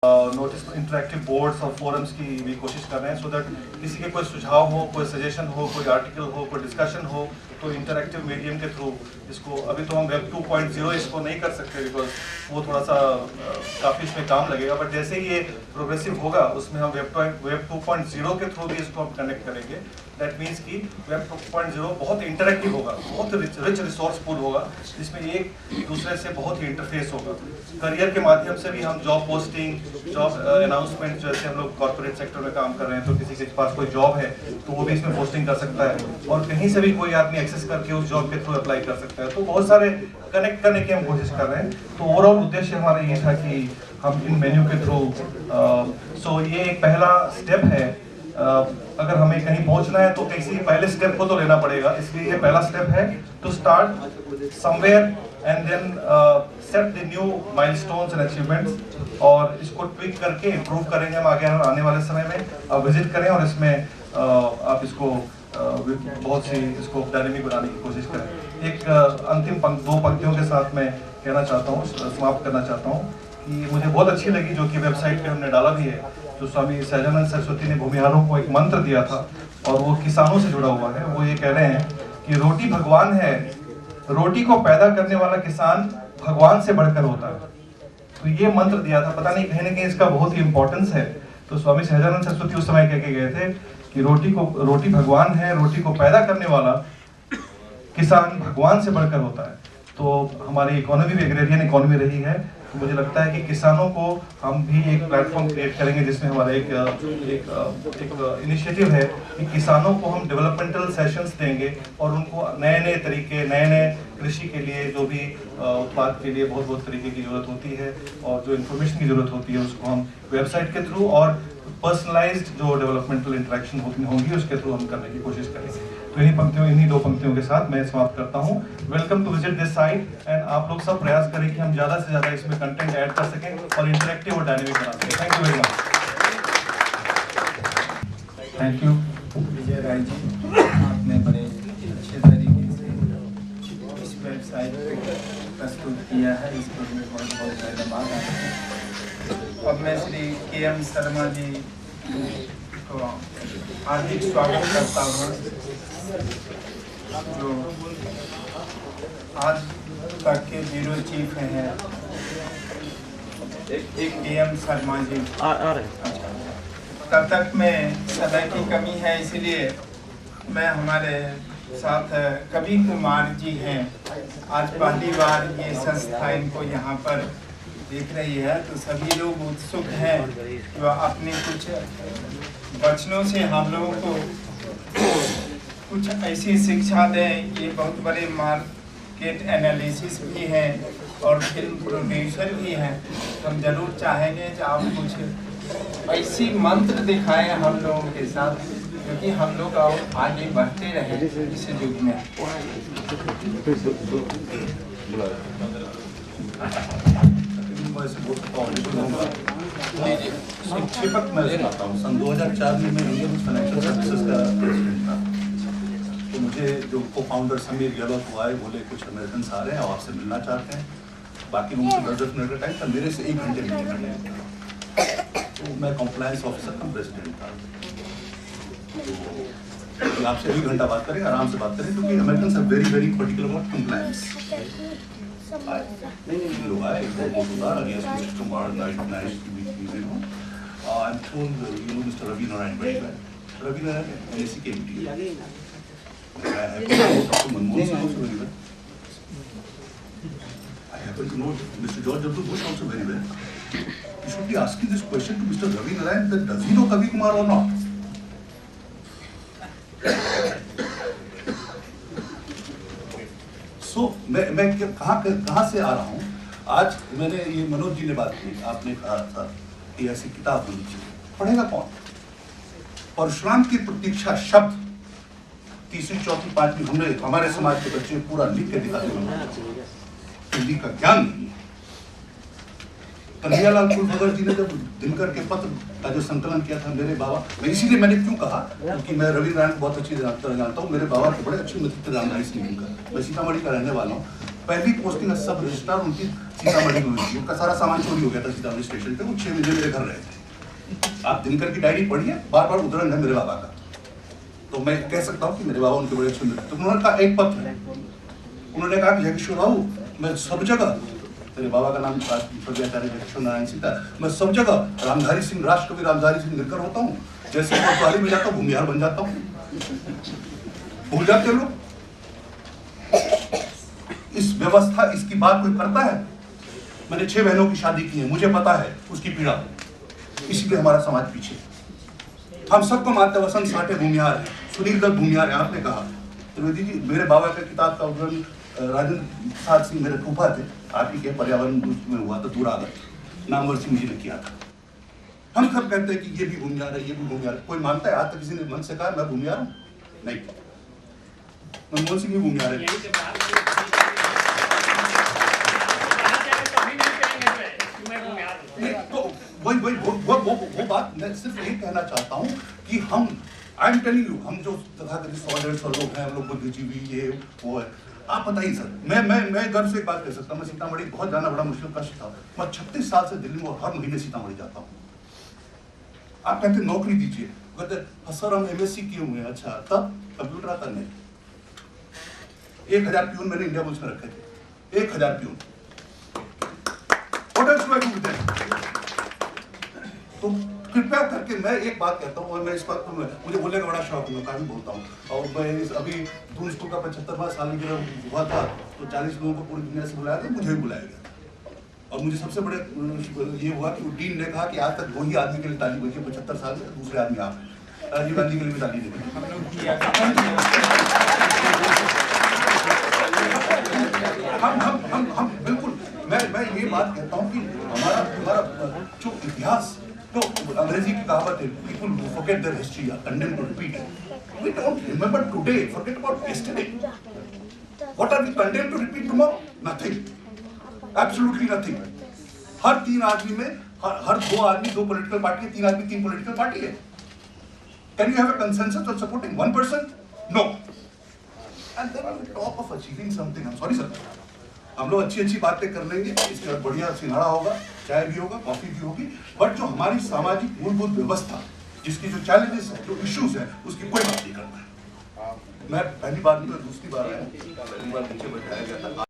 Notice interactive boards और forums की भी कोशिश कर रहे हैं, सो दैट किसी के कोई सुझाव हो, कोई सजेशन हो, कोई आर्टिकल हो, कोई डिस्कशन हो, तो इंटरेक्टिव मीडियम के थ्रू इसको, अभी तो हम वेब 2.0 इसको नहीं कर सकते बिकॉज वो थोड़ा सा काफ़ी इसमें काम लगेगा, बट जैसे ही ये प्रोग्रेसिव होगा उसमें हम वेब 2.0 के थ्रू भी इसको हम कनेक्ट करेंगे। दैट मीन्स कि वेब 2.0 बहुत इंटरेक्टिव होगा, बहुत रिच रिसोर्स पूल होगा, जिसमें एक दूसरे से बहुत ही इंटरफेस होगा। करियर के माध्यम से भी हम जॉब पोस्टिंग, जॉब अनाउंसमेंट, जैसे हम लोग कॉर्पोरेट सेक्टर में काम कर रहे हैं तो किसी के पास कोई जॉब है तो वो भी इसमें पोस्टिंग कर सकता है, और कहीं से भी कोई आदमी एक्सेस करके उस जॉब के थ्रू अप्लाई कर सकता है। तो बहुत सारे कनेक्ट करने की हम कोशिश कर रहे हैं। तो ओवरऑल उद्देश्य हमारा ये था कि हम इन मेन्यू के थ्रू सो ये एक पहला स्टेप है। अगर हमें कहीं पहुंचना है तो किसी पहले स्टेप को तो लेना पड़ेगा, इसलिए ये पहला स्टेप है to start somewhere and then set the new milestones and achievements, और इसको ट्विक करके इम्प्रूव करेंगे हम आगे आने वाले समय में। आप विजिट करें और इसमें आप इसको बहुत सी इसको डायनेमिक बनाने की कोशिश करें। एक अंतिम दो पंक्तियों के साथ मैं कहना चाहता हूँ, समाप्त करना चाहता हूँ कि मुझे बहुत अच्छी लगी, जो कि वेबसाइट पे हमने डाला भी है, जो स्वामी सहजानंद सरस्वती ने भूमिहारों को एक मंत्र दिया था और वो किसानों से जुड़ा हुआ है। वो ये कह रहे हैं कि रोटी भगवान है, रोटी को पैदा करने वाला किसान भगवान से बढ़कर होता है। तो ये मंत्र दिया था, पता नहीं कहीं ना कहीं इसका बहुत ही इंपॉर्टेंस है। तो स्वामी सहजानंद सरस्वती उस समय कह के गए थे कि रोटी भगवान है, रोटी को पैदा करने वाला किसान भगवान से बढ़कर होता है। तो हमारी इकोनॉमी भी एग्रेरियन इकोनॉमी रही है, तो मुझे लगता है कि किसानों को हम भी एक प्लेटफॉर्म क्रिएट करेंगे जिसमें हमारा एक इनिशिएटिव है कि किसानों को हम डेवलपमेंटल सेशंस देंगे और उनको नए नए तरीके, नए नए कृषि के लिए जो भी उत्पाद के लिए बहुत बहुत तरीके की जरूरत होती है और जो इन्फॉर्मेशन की जरूरत होती है उसको हम वेबसाइट के थ्रू और पर्सनलाइज्ड जो डेवलपमेंटल इंटरेक्शन होंगी उसके थ्रू हम करने की कोशिश करेंगे। तो इन्हीं दो पंक्तियों के साथ मैं समाप्त करता हूँ। Welcome to visit this site and आप लोग सब प्रयास करें कि हम ज़्यादा से ज़्यादा इसमें कंटेंट ऐड कर सकें और इंटरेक्टिव और डायनेमिक बना सकें। Thank you very much. Thank you Vijay Rai ji, आपने बड़े अच्छे तरीके से इस वेबसाइट को प्रस्तुत किया है, इसको मैं बहुत बहुत धन्यवाद आपको। अब मैं श्री KM शर्मा जी को हार्दिक स्वागत करता हूँ, जो आज तक के ब्यूरो चीफ हैं। एक KM शर्मा जी तब तक में समय की कमी है, इसलिए मैं हमारे साथ कवि कुमार जी हैं। आज पहली बार ये संस्था इनको यहाँ पर देख रही है, तो सभी लोग उत्सुक हैं जो अपने कुछ वचनों से हम लोगों को कुछ ऐसी शिक्षा दें। ये बहुत बड़े मार्केट एनालिसिस भी हैं और फिल्म प्रोड्यूसर भी हैं। हम जरूर चाहेंगे कि आप कुछ ऐसी मंत्र दिखाएं हम लोगों के साथ, क्योंकि हम लोग आगे बढ़ते रहे इस युग में। संक्षेपक मैं सुनाता हूँ। सन 2004 में मैं इंडियन फाइनेंशियल सर्विसेज का प्रेसिडेंट था। तो मुझे जो को फाउंडर समीर गहलोत हुआ है, बोले कुछ अमेरिकन आ रहे हैं और आपसे मिलना चाहते हैं। बाकी लोगों से 10-10 मिनट का टाइम था, मेरे से 1 घंटे मिलने का टाइम था। तो मैं कंप्लायंस ऑफिसर का प्रेसिडेंट था। तो आपसे 1 घंटा बात करें, आराम से बात करें, क्योंकि American are very very particular about compliance. I'm told you know Mr. Ravi Narayan very well. Ravi Narayan NSC came to you. I happen to know Dr. Manmohan Singh also very well. I happen to know Mr. George W. Bush also very well. You should be asking this question to Mr. Ravi Narayan that does he know Kavi Kumar or not? So मैं कहाँ से आ रहा हूँ? आज मैंने ये मनोज जी ने बात की, आपने कहा था कि ऐसी किताब होनी चाहिए, पढ़ेगा कौन? परशुराम की प्रतीक्षा शब्द 3री, 4री, 5वीं हमने हमारे समाज के बच्चे पूरा लिख के दिखाते हैं। हिंदी का ज्ञान नहीं है। कन्हैयालाल कुलभगत जी ने जब दिनकर के पत्र का जो संकलन किया था, मेरे बाबा, मैं इसीलिए मैंने क्यों कहा, क्योंकि मैं रवि नारायण को बहुत अच्छी तरह जानता हूँ। मेरे बाबा के बड़े अच्छे मित्र रामधारी सिंह दिनकर। मैं सीतामढ़ी का रहने वाला हूँ। पहली पोस्टिंग सब रजिस्ट्रार उनकी सीतामढ़ी में हुई थी। उनका सारा सामान चोरी हो गया था सीतामढ़ी स्टेशन पे। वो 6 महीने मेरे घर रहे थे। आप दिनकर की डायरी पढ़िए, बार बार उदाहरण है मेरे बाबा का। तो मैं कह सकता हूँ कि मेरे बाबा उनके बड़े अच्छे मित्र। तो उन्होंने कहा एक पत्र है, उन्होंने कहा कि जगेश्वर बाबू मैं सब जगह, मेरे बाबा का नाम आचार्य जगेश्वर नारायण सिंह था, मैं सब जगह रामधारी सिंह, राष्ट्रकवि रामधारी सिंह लिखकर होता हूँ। जैसे कोतवाली में जाता हूँ भूमिहार बन जाता हूँ। भूल जाते लोग। इस व्यवस्था, इसकी बात कोई करता है? मैंने 6 बहनों की शादी की है, मुझे पता है उसकी पीड़ा। इसीलिए हमारा समाज पीछे। हम सबको मानते हैं वसंत साठे भूमिहार है, सुनील दत्त भूमिहार है। आपने कहा त्रिवेदी जी, मेरे बाबा का किताब का उद्घाटन राजेंद्र प्रसाद सिंह मेरे फूफा थे, आप ही के पर्यावरण में हुआ था, दूरागत नामवर सिंह जी ने किया था। हम सब कहते हैं कि ये भी भूमिहार है, ये भी भूमिहार है। कोई मानता है? आज तक किसी ने मन से कहा मैं भूमिहार हूँ? नहीं। मनमोहन सिंह भी भूमिहार है। तो वो बात मैं सिर्फ यही कहना चाहता हूँ कि हम, आई एम टेलिंग यू, हम जो तथाकथित 100-150 लोग हैं, हम लोग बुद्धिजीवी, ये वो है। आप बताइए सर, मैं गर्व से एक बात कह सकता हूँ, मैं सीतामढ़ी बहुत जाना बड़ा मुश्किल कष्ट था। मैं 36 साल से दिल्ली में हर महीने सीतामढ़ी जाता हूँ। आप कहते नौकरी दीजिए, कहते सर हम MSc किए हुए हैं। अच्छा, तब कंप्यूटर आता नहीं। 1000 प्यून मैंने इंडिया पुलिस में रखे थे, 1000 प्यून। तो कृपया करके मैं एक बात कहता हूँ, और मैं इस बात को, मुझे बोलने का बड़ा शौक है, मैं काफी बोलता हूँ। और मैं अभी दून स्कूल का 75वां सालगिरह हुआ था, तो 40 लोगों को पूरी दुनिया से बुलाया था, मुझे भी बुलाया गया था। और मुझे सबसे बड़े ये हुआ कि डीन ने कहा कि आज तक वही आदमी के लिए ताली बजी 75 साल में, दूसरे आदमी आप राजीव गांधी के लिए भी ताली नहीं बजी। हम बिल्कुल, मैं ये बात कहता हूँ कि हमारा जो इतिहास, तो अंग्रेजी की कहावत है, people who forget their history are condemned to repeat it. We don't remember today, forget about yesterday. What are we condemned to repeat tomorrow? Nothing. Absolutely nothing. हर 3 आदमी में, हर 2 आदमी 2 पॉलिटिकल पार्टी है, 3 आदमी 3 पॉलिटिकल पार्टी है। Can you have a consensus on supporting one person? No. And then on the top of achieving something, I'm sorry sir, हम लोग अच्छी बातें कर लेंगे, इसके बाद बढ़िया सिंघाड़ा होगा, चाय भी होगा, कॉफी भी होगी, बट जो हमारी सामाजिक मूलभूत व्यवस्था, जिसकी जो चैलेंजेस है, जो इश्यूज है, उसकी कोई बात नहीं करना है। मैं पहली बार नहीं, मैं दूसरी बार आया, पहली बार नीचे बैठाया गया था।